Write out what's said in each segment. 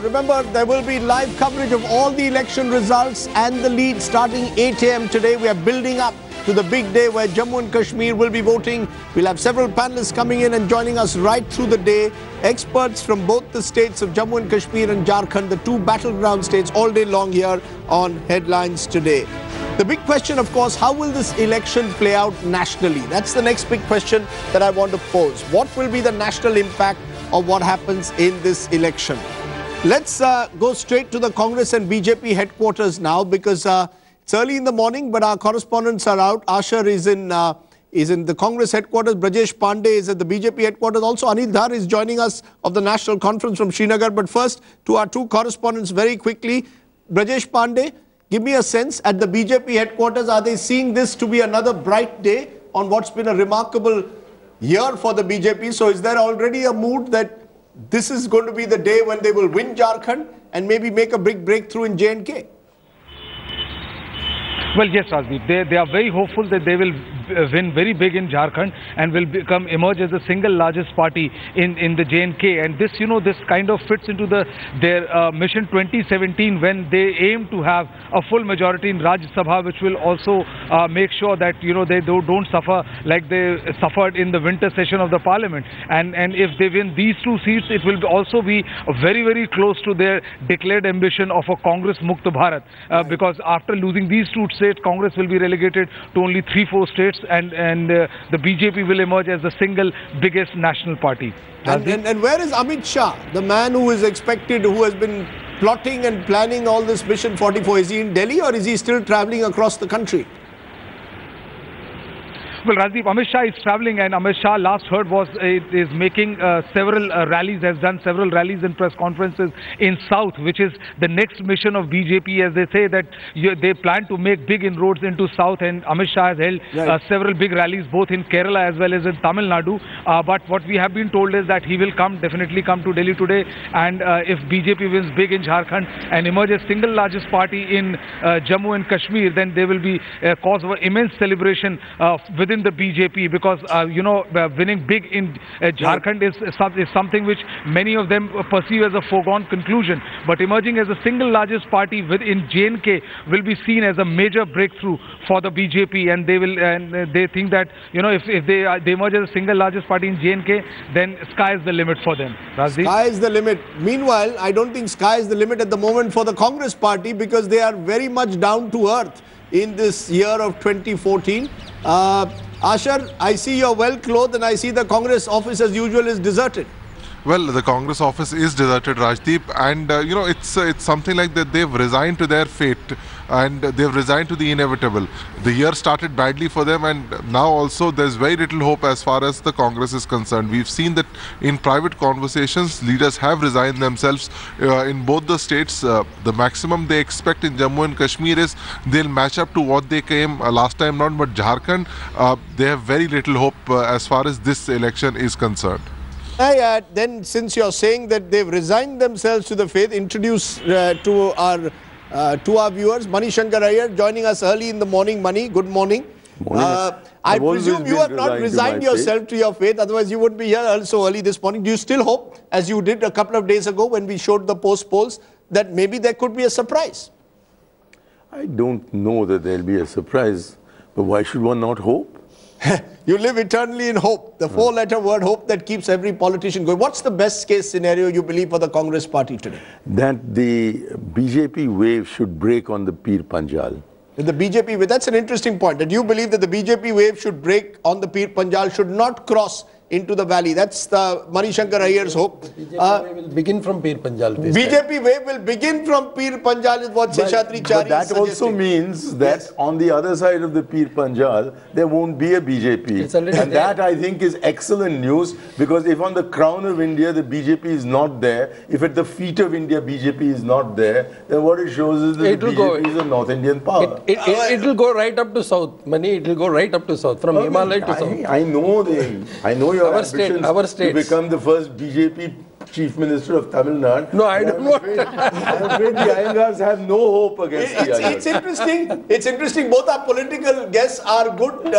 remember, there will be live coverage of all the election results and the lead starting 8 a.m. today. We are building up to the big day where Jammu and Kashmir will be voting. We'll have several panelists coming in and joining us right through the day. Experts from both the states of Jammu and Kashmir and Jharkhand, the two battleground states, all day long here on Headlines Today. The big question, of course, how will this election play out nationally? That's the next big question that I want to pose. What will be the national impact of what happens in this election? Let's go straight to the Congress and BJP headquarters now, because it's early in the morning, but our correspondents are out. Asher is in the Congress headquarters. Brajesh Pandey is at the BJP headquarters. Also, Anil Dhar is joining us of the National Conference from Srinagar. But first, to our two correspondents very quickly. Brajesh Pandey, give me a sense at the BJP headquarters. Are they seeing this to be another bright day on what's been a remarkable year for the BJP? So is there already a mood that this is going to be the day when they will win Jharkhand and maybe make a big breakthrough in J&K? Well, yes, Rajdeep. They are very hopeful that they will win very big in Jharkhand and will emerge as the single largest party in the J&K. And this, this kind of fits into their Mission 2017, when they aim to have a full majority in Rajya Sabha, which will also make sure that, they don't suffer like they suffered in the winter session of the parliament. And if they win these two seats, it will also be very, very close to their declared ambition of a Congress Mukta Bharat. Because after losing these two states, Congress will be relegated to only 3-4 states, and the BJP will emerge as the single biggest national party. And where is Amit Shah, the man who is expected, who has been plotting and planning all this Mission 44? Is he in Delhi or is he still travelling across the country? Well, Rajdeep, Amit Shah is travelling, and Amit Shah, last heard, is making several rallies, has done several rallies and press conferences in South, which is the next mission of BJP, as they say that they plan to make big inroads into South, and Amit Shah has held several big rallies both in Kerala as well as in Tamil Nadu. But what we have been told is that he will definitely come to Delhi today, and if BJP wins big in Jharkhand and emerges single largest party in Jammu and Kashmir, then there will be a cause of immense celebration within the BJP, because winning big in Jharkhand is something which many of them perceive as a foregone conclusion, but emerging as the single largest party within J&K will be seen as a major breakthrough for the BJP, and they think that if they emerge as the single largest party in J&K, then sky is the limit for them. Rajdeep? Sky is the limit. Meanwhile, I don't think sky is the limit at the moment for the Congress party, because they are very much down to earth in this year of 2014. Asher, I see you're well clothed, and I see the Congress office as usual is deserted. Well, the Congress office is deserted, Rajdeep, and it's something like that they've resigned to their fate, and they've resigned to the inevitable. The year started badly for them, and now also there's very little hope as far as the Congress is concerned. We've seen that in private conversations, leaders have resigned themselves in both the states. The maximum they expect in Jammu and Kashmir is they'll match up to what they came last time round, but Jharkhand, they have very little hope as far as this election is concerned. Then, since you're saying that they've resigned themselves to the faith, introduce to our viewers Mani Shankar Iyer, joining us early in the morning. Mani, good morning. I presume you have not resigned yourself to your faith, otherwise you wouldn't be here so early this morning. Do you still hope, as you did a couple of days ago when we showed the post polls, that maybe there could be a surprise? I don't know that there'll be a surprise, but why should one not hope? You live eternally in hope, the four-letter word hope that keeps every politician going. What's the best case scenario you believe for the Congress party today? That the BJP wave should break on the Pir Panjal. The BJP wave, that's an interesting point, that you believe that the BJP wave should break on the Pir Panjal, should not cross into the valley. That's the Mani Shankar Iyer's hope. The BJP wave will begin from Pir Panjal. BJP wave will begin from Pir Panjal is what Seshadri Chari But that also means that on the other side of the Pir Panjal, there won't be a BJP. And that, I think, is excellent news, because if on the crown of India, the BJP is not there, if at the feet of India, BJP is not there, then what it shows is that the BJP is a North Indian power. It will go right up to South. Mani, it will go right up to South, from Himalaya to South. I know your ambitions our state to become the first BJP Chief Minister of Tamil Nadu. No, I don't want. I'm afraid the Iyengars have no hope against the Iyengars. It's interesting. It's interesting. Both our political guests are good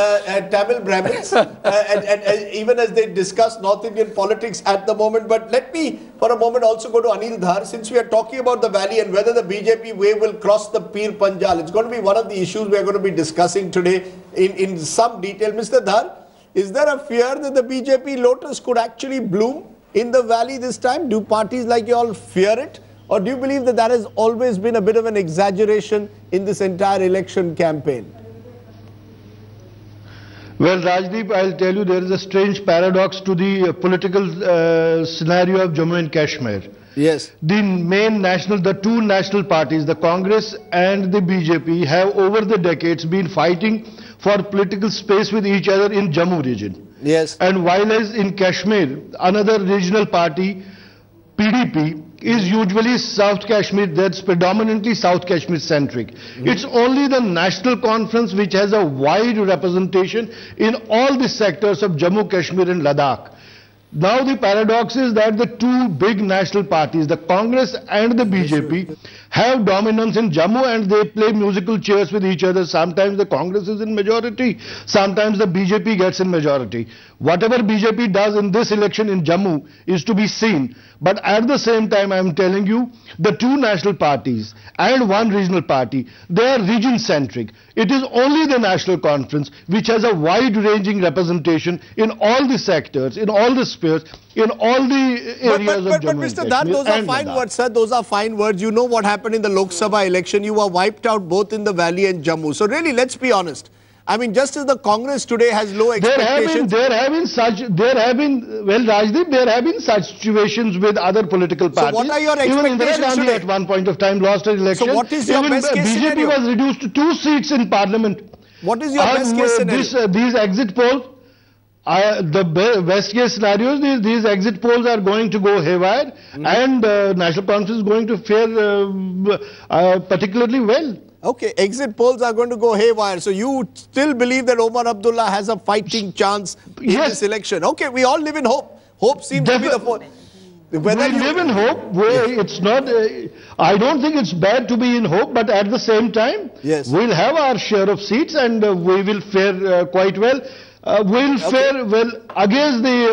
Tamil Brahmins, and even as they discuss North Indian politics at the moment. But let me, for a moment, also go to Anil Dhar. Since we are talking about the valley and whether the BJP wave will cross the Pir Panjal, it's going to be one of the issues we are going to be discussing today in some detail. Mr. Dhar, is there a fear that the BJP lotus could actually bloom in the valley this time? Do parties like you all fear it? Or do you believe that that has always been a bit of an exaggeration in this entire election campaign? Well, Rajdeep, I'll tell you there is a strange paradox to the political scenario of Jammu and Kashmir. Yes. The two national parties, the Congress and the BJP, have over the decades been fighting for political space with each other in Jammu region. Yes. And while as in Kashmir, another regional party, PDP, is usually South Kashmir, that's predominantly South Kashmir centric. It's only the National Conference which has a wide representation in all the sectors of Jammu, Kashmir and Ladakh. Now the paradox is that the two big national parties, the Congress and the BJP, have dominance in Jammu and they play musical chairs with each other. Sometimes the Congress is in majority, sometimes the BJP gets in majority. Whatever BJP does in this election in Jammu is to be seen. But at the same time, I am telling you, the two national parties and one regional party, they are region-centric. It is only the National Conference which has a wide-ranging representation in all the sectors, in all the spheres, in all the areas of Jammu and Kashmir. But Mr. Dhar, those are fine words, sir. Those are fine words. You know what happened in the Lok Sabha election. You were wiped out both in the valley and Jammu. So really, let's be honest. I mean, just as the Congress today has low expectations. Well, Rajdeep, there have been such situations with other political parties. So what are your expectations Even Indira Gandhi today? at one point of time lost an election. So what is your best case BJP scenario? was reduced to 2 seats in parliament. What is your best case scenario? These exit polls, the best case scenarios, these exit polls are going to go haywire and National Conference is going to fare particularly well. Okay, exit polls are going to go haywire. So you still believe that Omar Abdullah has a fighting chance in this election? Okay, we all live in hope. Hope seems to be the point. We live in hope. It's not. I don't think it's bad to be in hope, but at the same time, we'll have our share of seats and we will fare quite well. We'll fare well against the.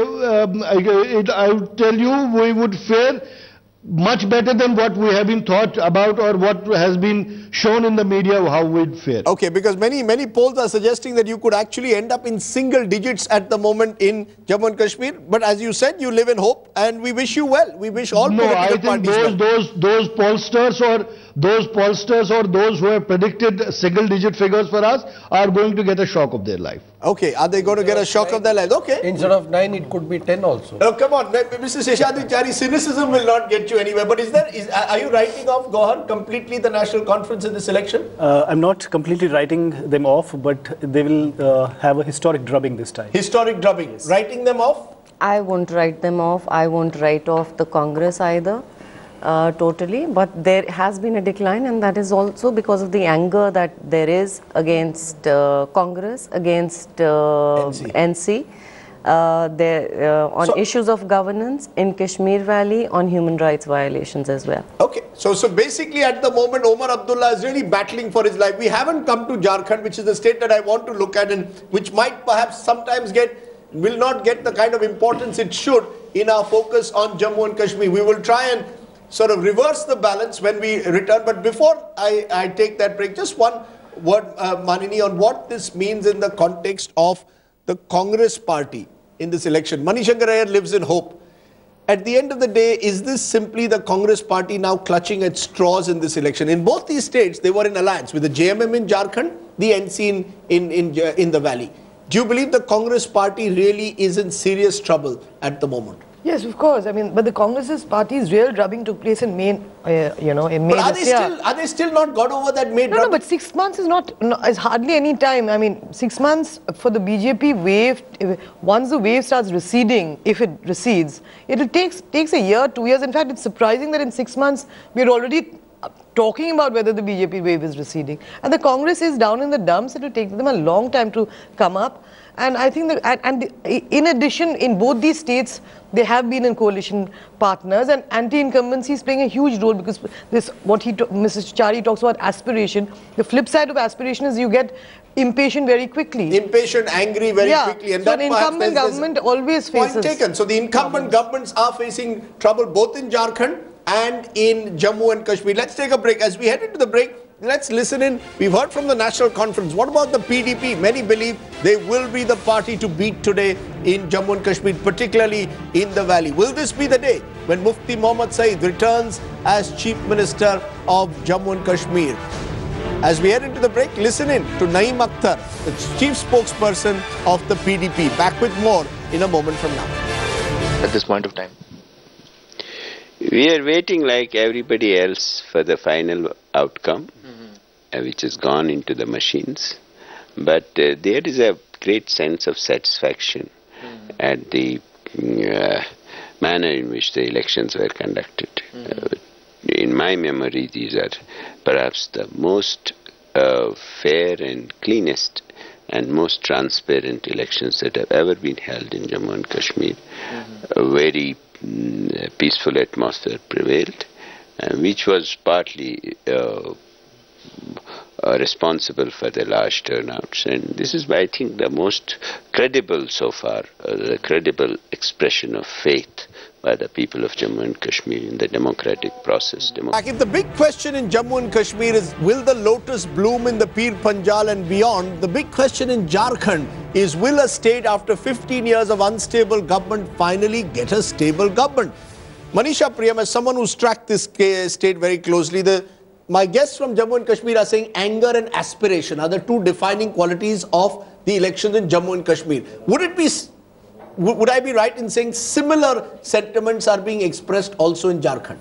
I would tell you, we would fare much better than what we have been thought about or what has been shown in the media how we'd fare. Okay, because many polls are suggesting that you could actually end up in single digits at the moment in Jammu and Kashmir. But as you said, you live in hope and we wish you well. We wish all political parties well. Those pollsters or those who have predicted single digit figures for us are going to get a shock of their life. Okay, are they going to get a shock of their lives? Okay. Instead of 9, it could be 10 also. Oh, come on, Mr. Seshadri, cynicism will not get you anywhere. But are you writing off, Gohar, completely the National Conference in this election? I'm not completely writing them off, but they will have a historic drubbing this time. Historic drubbing. Yes. Writing them off? I won't write them off. I won't write off the Congress either. Totally, but there has been a decline, and that is also because of the anger that there is against Congress, against NC, on issues of governance in Kashmir Valley, on human rights violations as well. Okay, so basically at the moment Omar Abdullah is really battling for his life. We haven't come to Jharkhand, which is the state that I want to look at and which might perhaps sometimes will not get the kind of importance it should in our focus on Jammu and Kashmir. We will try and sort of reverse the balance when we return. But before I take that break, just one word, Manini, on what this means in the context of the Congress party in this election. Manishankar Iyer lives in hope. At the end of the day, is this simply the Congress party now clutching at straws in this election? In both these states, they were in alliance with the JMM in Jharkhand, the NC in the valley. Do you believe the Congress party really is in serious trouble at the moment? Yes, of course. I mean, but the Congress's party's real drubbing took place in May, in May but are they still not got over that May drubbing? No, but 6 months is hardly any time. I mean, 6 months for the BJP wave, once the wave starts receding, if it recedes, it takes a year, 2 years. In fact, it's surprising that in 6 months, we're already talking about whether the BJP wave is receding. And the Congress is down in the dumps. It will take them a long time to come up. And I think that, in addition, in both these states, they have been in coalition partners, and anti-incumbency is playing a huge role, because this, Mrs. Chari talks about aspiration. The flip side of aspiration is you get impatient very quickly. Impatient, angry very quickly. And so an incumbent government always faces... Point taken. So the incumbent governments are facing trouble both in Jharkhand and in Jammu and Kashmir. Let's take a break. As we head into the break, let's listen in. We've heard from the National Conference. What about the PDP? Many believe they will be the party to beat today in Jammu and Kashmir, particularly in the valley. Will this be the day when Mufti Mohammad Saeed returns as Chief Minister of Jammu and Kashmir? As we head into the break, listen in to Naeem Akhtar, the Chief Spokesperson of the PDP. Back with more in a moment from now. At this point of time, we are waiting like everybody else for the final outcome, which has gone into the machines. But there is a great sense of satisfaction at the manner in which the elections were conducted. In my memory, these are perhaps the most fair and cleanest and most transparent elections that have ever been held in Jammu and Kashmir. A very peaceful atmosphere prevailed, which was partly responsible for the large turnouts. And this is, I think, the most credible so far, the credible expression of faith by the people of Jammu and Kashmir in the democratic process. If the big question in Jammu and Kashmir is, will the lotus bloom in the Pir Panjal and beyond, the big question in Jharkhand is, will a state after 15 years of unstable government finally get a stable government? Manisha Priyam, as someone who's tracked this state very closely, my guests from Jammu and Kashmir are saying anger and aspiration are the two defining qualities of the elections in Jammu and Kashmir. Would I be right in saying similar sentiments are being expressed also in Jharkhand?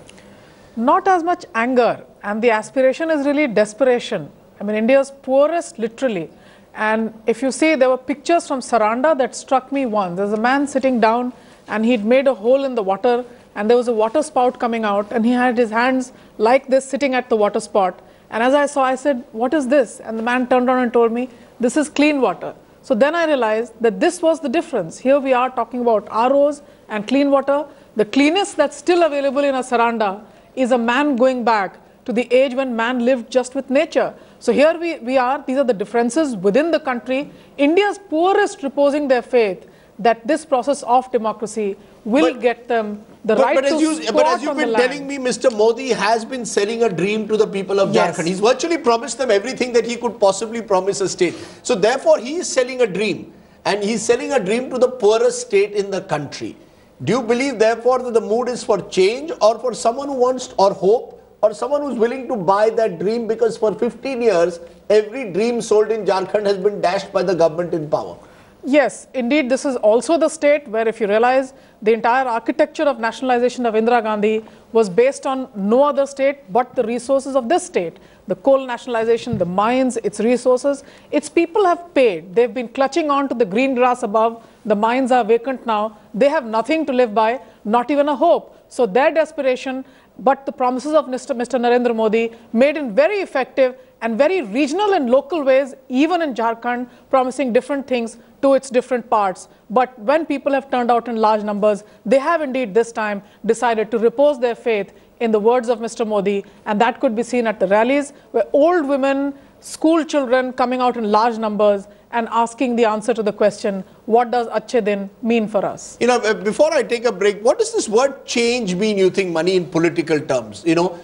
Not as much anger, and the aspiration is really desperation. I mean, India's poorest, literally. And if you see, there were pictures from Saranda that struck me once. There's a man sitting down and he'd made a hole in the water and there was a water spout coming out and he had his hands like this sitting at the water spout. And as I saw, I said, what is this? And the man turned around and told me, this is clean water. So then I realized that this was the difference. Here we are talking about ROs and clean water. The cleanest that's still available in a Saranda is a man going back to the age when man lived just with nature. So here we are, these are the differences within the country. India's poorest reposing their faith that this process of democracy will get them the right to squat on the land. But as you've been telling me, Mr. Modi has been selling a dream to the people of Jharkhand. He's virtually promised them everything that he could possibly promise a state. So therefore, he is selling a dream. And he's selling a dream to the poorest state in the country. Do you believe, therefore, that the mood is for change or for someone who wants, or hope, or someone who's willing to buy that dream? Because for 15 years, every dream sold in Jharkhand has been dashed by the government in power. Yes, indeed, this is also the state where, if you realize, the entire architecture of nationalization of Indira Gandhi was based on no other state but the resources of this state. The coal nationalization, the mines, its resources, its people have paid. They've been clutching on to the green grass above. The mines are vacant now. They have nothing to live by, not even a hope. So their desperation, but the promises of Mr. Narendra Modi, made in very effective and very regional and local ways, even in Jharkhand, promising different things to its different parts. But when people have turned out in large numbers, they have indeed this time decided to repose their faith in the words of Mr. Modi, and that could be seen at the rallies, where old women, school children coming out in large numbers and asking the answer to the question, what does Achhe Din mean for us? You know, before I take a break, what does this word change mean, you think, Mani, in political terms? You know,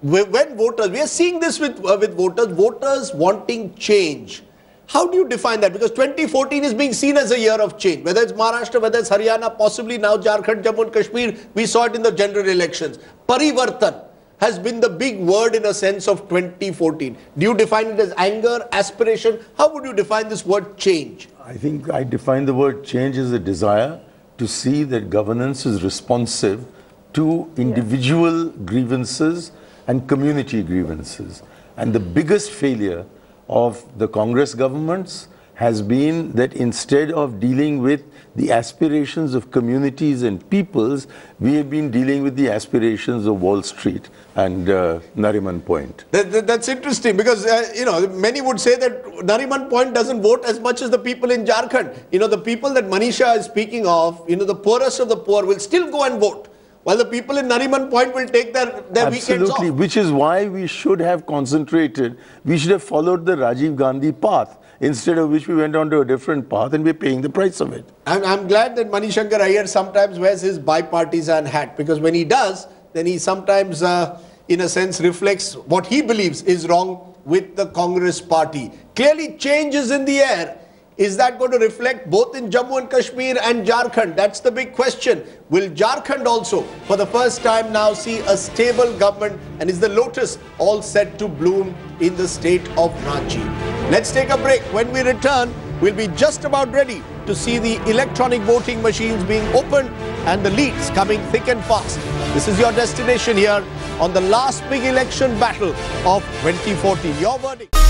when voters, we are seeing this with voters wanting change. How do you define that? Because 2014 is being seen as a year of change. Whether it's Maharashtra, whether it's Haryana, possibly now Jharkhand, Jammu and Kashmir, we saw it in the general elections. Parivartan has been the big word in a sense of 2014. Do you define it as anger, aspiration? How would you define this word change? I think I define the word change as a desire to see that governance is responsive to individual grievances and community grievances. And the biggest failure of the Congress governments has been that instead of dealing with the aspirations of communities and peoples, we have been dealing with the aspirations of Wall Street and Nariman Point. That's interesting because, you know, many would say that Nariman Point doesn't vote as much as the people in Jharkhand. You know, the people that Manisha is speaking of, you know, the poorest of the poor will still go and vote, while the people in Nariman Point will take their weekends off. Absolutely, which is why we should have concentrated, we should have followed the Rajiv Gandhi path, instead of which we went on to a different path and we're paying the price of it. I'm glad that Manishankar Iyer sometimes wears his bipartisan hat, because when he does, then he sometimes, in a sense, reflects what he believes is wrong with the Congress party. Clearly, change is in the air. Is that going to reflect both in Jammu and Kashmir and Jharkhand? That's the big question. Will Jharkhand also, for the first time now, see a stable government? And is the lotus all set to bloom in the state of Ranchi? Let's take a break. When we return, we'll be just about ready to see the electronic voting machines being opened and the leads coming thick and fast. This is your destination here on the last big election battle of 2014. Your verdict.